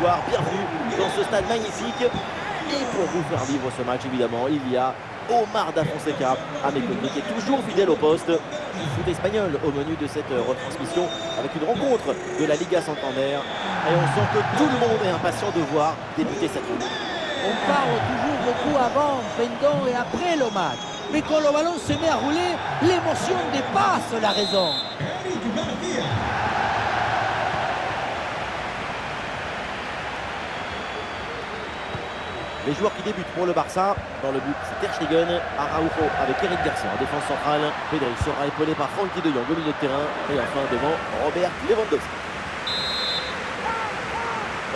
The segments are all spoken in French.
soir. Bienvenue dans ce stade magnifique. Et pour vous faire vivre ce match, évidemment, il y a Omar Da Fonseca à mes côtés, qui est toujours fidèle au poste. Du foot espagnol au menu de cette retransmission, avec une rencontre de la Liga Santander. Et on sent que tout le monde est impatient de voir débuter cette rencontre. On parle toujours beaucoup avant, pendant et après le match. Mais quand le ballon se met à rouler, l'émotion dépasse la raison. Les joueurs qui débutent pour le Barça, dans le but, c'est Ter Stegen, Araujo avec Eric Garcia en défense centrale. Pedri sera épaulé par Frenkie de Jong au milieu de terrain. Et enfin devant Robert Lewandowski.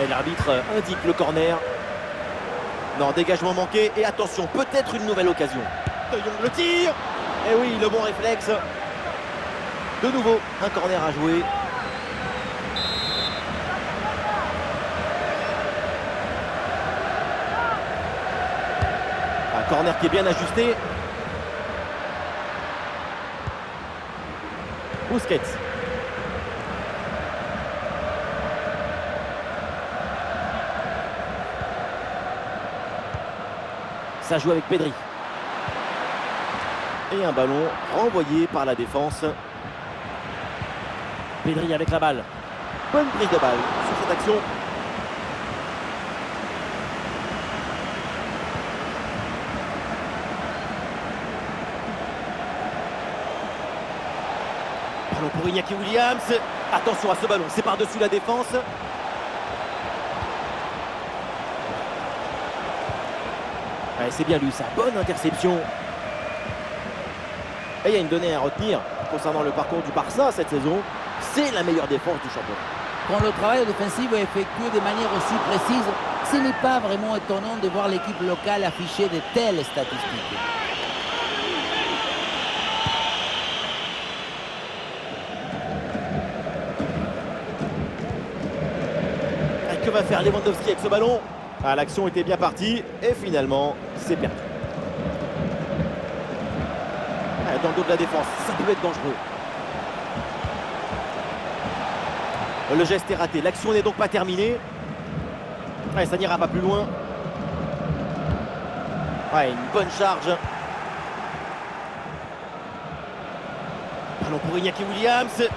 Et l'arbitre indique le corner. Non, dégagement manqué. Et attention, peut-être une nouvelle occasion. De Jong le tire. Et oui, le bon réflexe. De nouveau, un corner à jouer. Corner qui est bien ajusté. Busquets. Ça joue avec Pedri. Et un ballon renvoyé par la défense. Pedri avec la balle. Bonne prise de balle sur cette action. Pour Iñaki Williams, attention à ce ballon, c'est par-dessus la défense. C'est bien lui, sa bonne interception. Et il y a une donnée à retenir concernant le parcours du Barça cette saison. C'est la meilleure défense du championnat. Quand le travail défensif est effectué de manière aussi précise, ce n'est pas vraiment étonnant de voir l'équipe locale afficher de telles statistiques. Que va faire Lewandowski avec ce ballon? L'action était bien partie et finalement c'est perdu. Dans le dos de la défense, ça peut être dangereux. Le geste est raté, l'action n'est donc pas terminée. Ça n'ira pas plus loin. Une bonne charge. Ballon pour Iñaki Williams.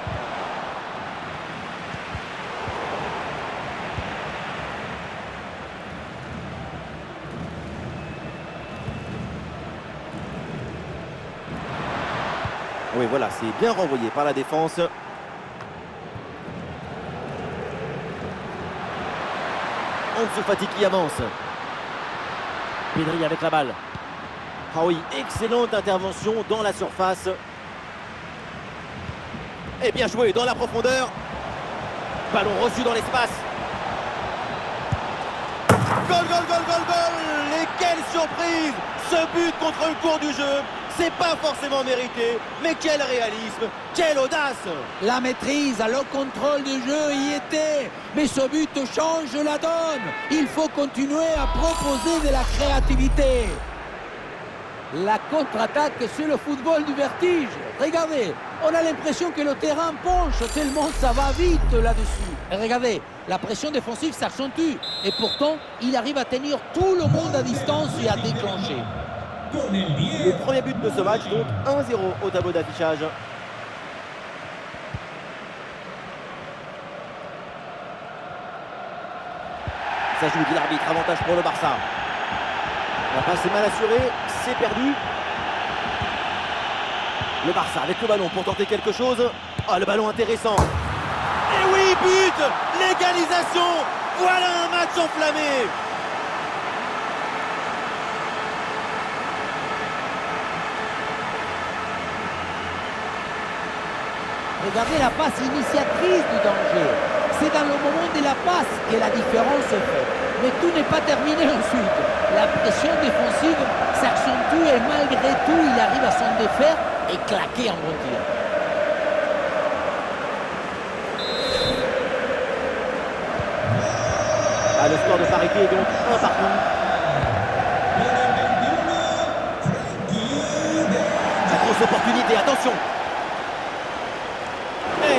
Oui, voilà, c'est bien renvoyé par la défense. Ansu Fati qui avance. Pedri avec la balle. Ah oui, excellente intervention dans la surface. Et bien joué dans la profondeur. Ballon reçu dans l'espace. Goal, goal, goal, goal, goal! Et quelle surprise! Ce but contre le cours du jeu. C'est pas forcément mérité, mais quel réalisme, quelle audace! La maîtrise, le contrôle du jeu y était, mais ce but change la donne. Il faut continuer à proposer de la créativité. La contre-attaque, c'est le football du vertige. Regardez, on a l'impression que le terrain penche tellement ça va vite là-dessus. Et regardez, la pression défensive s'accentue. Et pourtant, il arrive à tenir tout le monde à distance et à déclencher. Le premier but de ce match, donc 1-0 au tableau d'affichage. Ça joue, dit l'arbitre, avantage pour le Barça. La passe est mal assurée, c'est perdu. Le Barça avec le ballon pour tenter quelque chose. Le ballon intéressant. Et oui, but! L'égalisation! Voilà un match enflammé! Regardez la passe initiatrice du danger. C'est dans le moment de la passe que la différence est faite. Mais tout n'est pas terminé ensuite. La pression défensive s'accentue et malgré tout, il arrive à s'en défaire et claquer en bon tir. Le score de parité est donc 1 partout. La grosse opportunité, attention!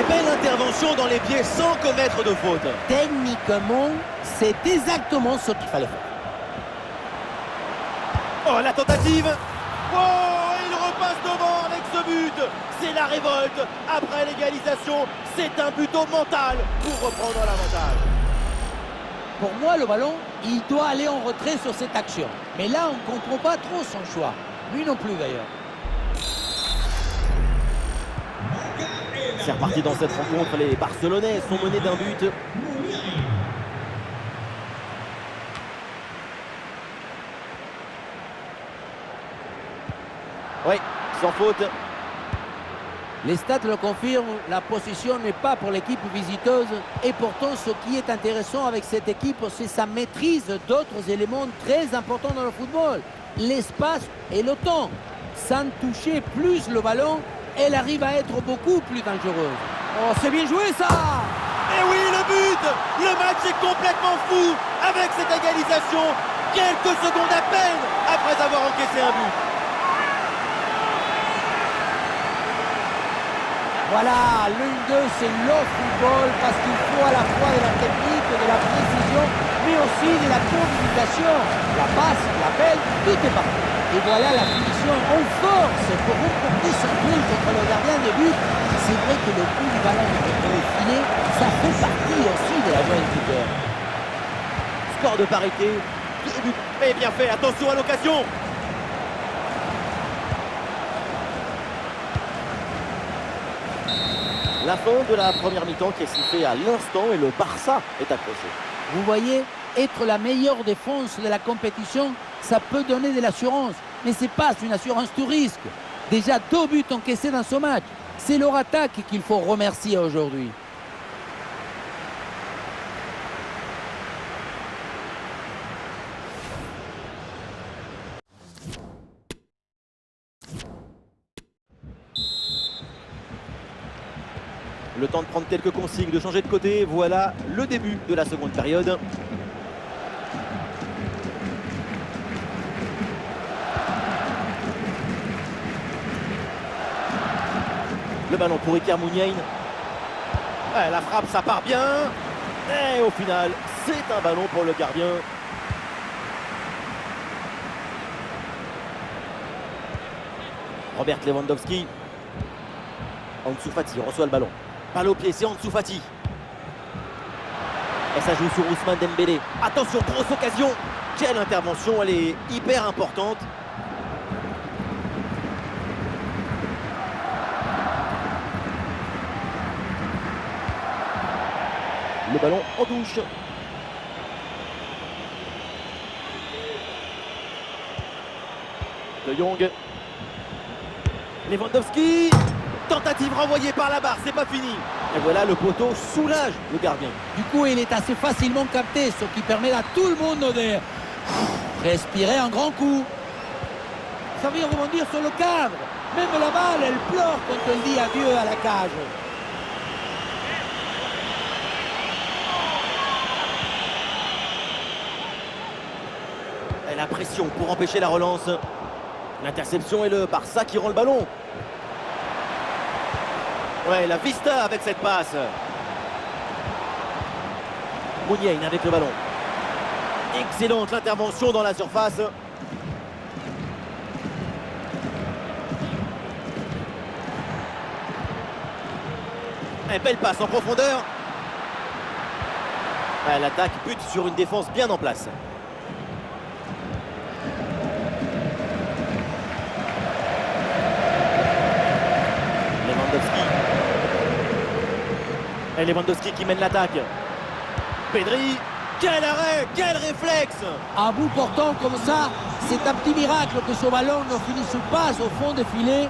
Belle intervention dans les pieds sans commettre de faute. Techniquement, C'est exactement ce qu'il fallait faire. Oh, la tentative. Oh, il repasse devant avec ce but. C'est la révolte. Après l'égalisation, c'est un but au mental pour reprendre l'avantage. Pour moi, le ballon, il doit aller en retrait sur cette action. Mais là, on ne comprend pas trop son choix. Lui non plus, d'ailleurs. C'est reparti dans cette rencontre. Les Barcelonais sont menés d'un but. Oui, sans faute. Les stats le confirment, la possession n'est pas pour l'équipe visiteuse. Et pourtant, ce qui est intéressant avec cette équipe, c'est sa maîtrise d'autres éléments très importants dans le football. L'espace et le temps. Sans toucher plus le ballon, elle arrive à être beaucoup plus dangereuse. Oh, c'est bien joué ça! Et oui, le but! Le match est complètement fou avec cette égalisation. Quelques secondes à peine après avoir encaissé un but. Voilà, l'une d'eux, c'est le football parce qu'il faut à la fois de la technique, de la précision, mais aussi de la communication. La passe, l'appel, tout est parfait. Et voilà la finition en force pour remporter ce but contre le gardien de but. C'est vrai que le coup du ballon contre le filet, ça fait partie aussi de la joie du buteur. Score de parité, 2 buts. Mais bien fait, attention à l'occasion. La fin de la première mi-temps qui est sifflée à l'instant et le Barça est accroché. Vous voyez, être la meilleure défense de la compétition, ça peut donner de l'assurance. Mais ce n'est pas une assurance tout risque. Déjà 2 buts encaissés dans ce match. C'est leur attaque qu'il faut remercier aujourd'hui. Le temps de prendre quelques consignes, de changer de côté. Voilà le début de la seconde période. Le ballon pour Iker Muniain. Ouais, la frappe, ça part bien. Et au final, c'est un ballon pour le gardien. Robert Lewandowski. Ansu Fati reçoit le ballon. Balle au pied, c'est Ansu Fati. Et ça joue sur Ousmane Dembélé. Attention, grosse occasion. Quelle intervention, elle est hyper importante. Le ballon en touche. De Jong. Lewandowski. Tentative renvoyée par la barre, c'est pas fini. Et voilà, le poteau soulage le gardien. Du coup, il est assez facilement capté, ce qui permet à tout le monde de respirer un grand coup. Ça vient rebondir sur le cadre. Même la balle, elle pleure quand elle dit adieu à la cage. Et la pression pour empêcher la relance. L'interception et le Barça qui rend le ballon. Ouais, la vista avec cette passe. Muniain avec le ballon. Excellente l'intervention dans la surface. Et belle passe en profondeur. Ouais, l'attaque bute sur une défense bien en place. Lewandowski. Et Lewandowski qui mène l'attaque. Pedri, quel arrêt, quel réflexe! À bout portant comme ça, c'est un petit miracle que ce ballon ne finisse pas au fond des filets.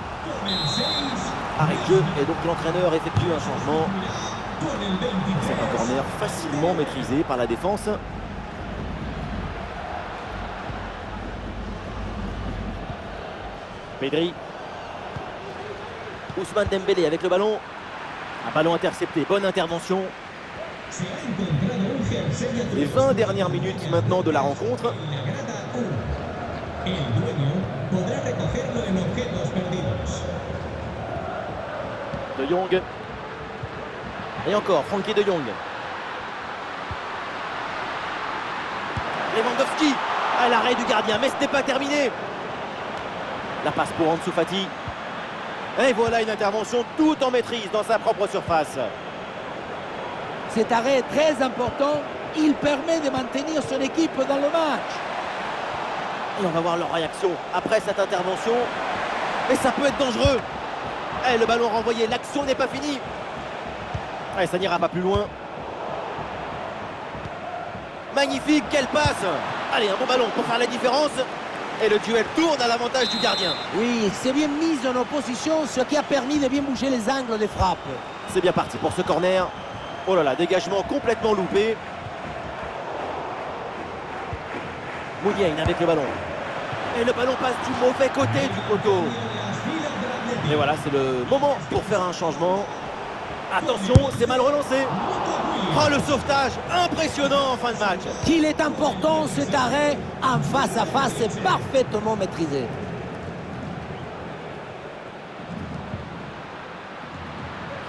Arrêt de jeu, et donc l'entraîneur effectue un changement. C'est un corner facilement maîtrisé par la défense. Pedri. Ousmane Dembélé avec le ballon. Un ballon intercepté, bonne intervention. Les 20 dernières minutes maintenant de la rencontre. De Jong. Et encore, Frenkie de Jong. Lewandowski. À l'arrêt du gardien, mais ce n'est pas terminé. La passe pour Ansu Fati. Et voilà une intervention tout en maîtrise dans sa propre surface. Cet arrêt est très important. Il permet de maintenir son équipe dans le match. Et on va voir leur réaction après cette intervention. Mais ça peut être dangereux. Et le ballon renvoyé, l'action n'est pas finie. Et ça n'ira pas plus loin. Magnifique, quelle passe. Allez, un bon ballon pour faire la différence. Et le duel tourne à l'avantage du gardien. Oui, c'est bien mis en opposition, ce qui a permis de bien bouger les angles des frappes. C'est bien parti pour ce corner. Oh là là, dégagement complètement loupé. Mouniain avec le ballon. Et le ballon passe du mauvais côté du poteau. Et voilà, c'est le moment pour faire un changement. Attention, c'est mal relancé. Oh, le sauvetage, impressionnant en fin de match. Qu'il est important cet arrêt en face à face, c'est parfaitement maîtrisé.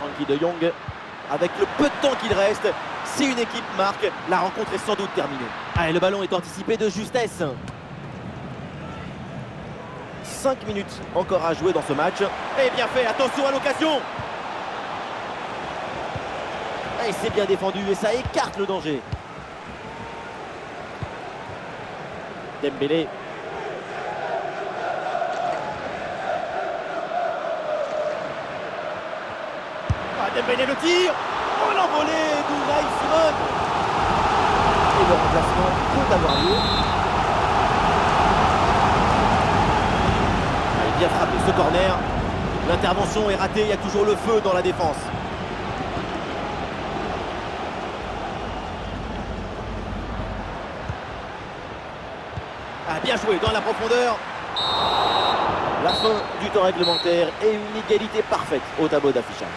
Frenkie de Jong, avec le peu de temps qu'il reste, si une équipe marque, la rencontre est sans doute terminée. Allez, le ballon est anticipé de justesse. 5 minutes encore à jouer dans ce match. Et bien fait, attention à l'occasion. Et c'est bien défendu et ça écarte le danger. Dembélé. Ah, Dembélé le tir. Oh, l'envolée d'Unai Simon. Et le remplacement peut avoir lieu. Allez, bien frappé ce corner. L'intervention est ratée, il y a toujours le feu dans la défense. Ah, bien joué dans la profondeur. La fin du temps réglementaire et une égalité parfaite au tableau d'affichage.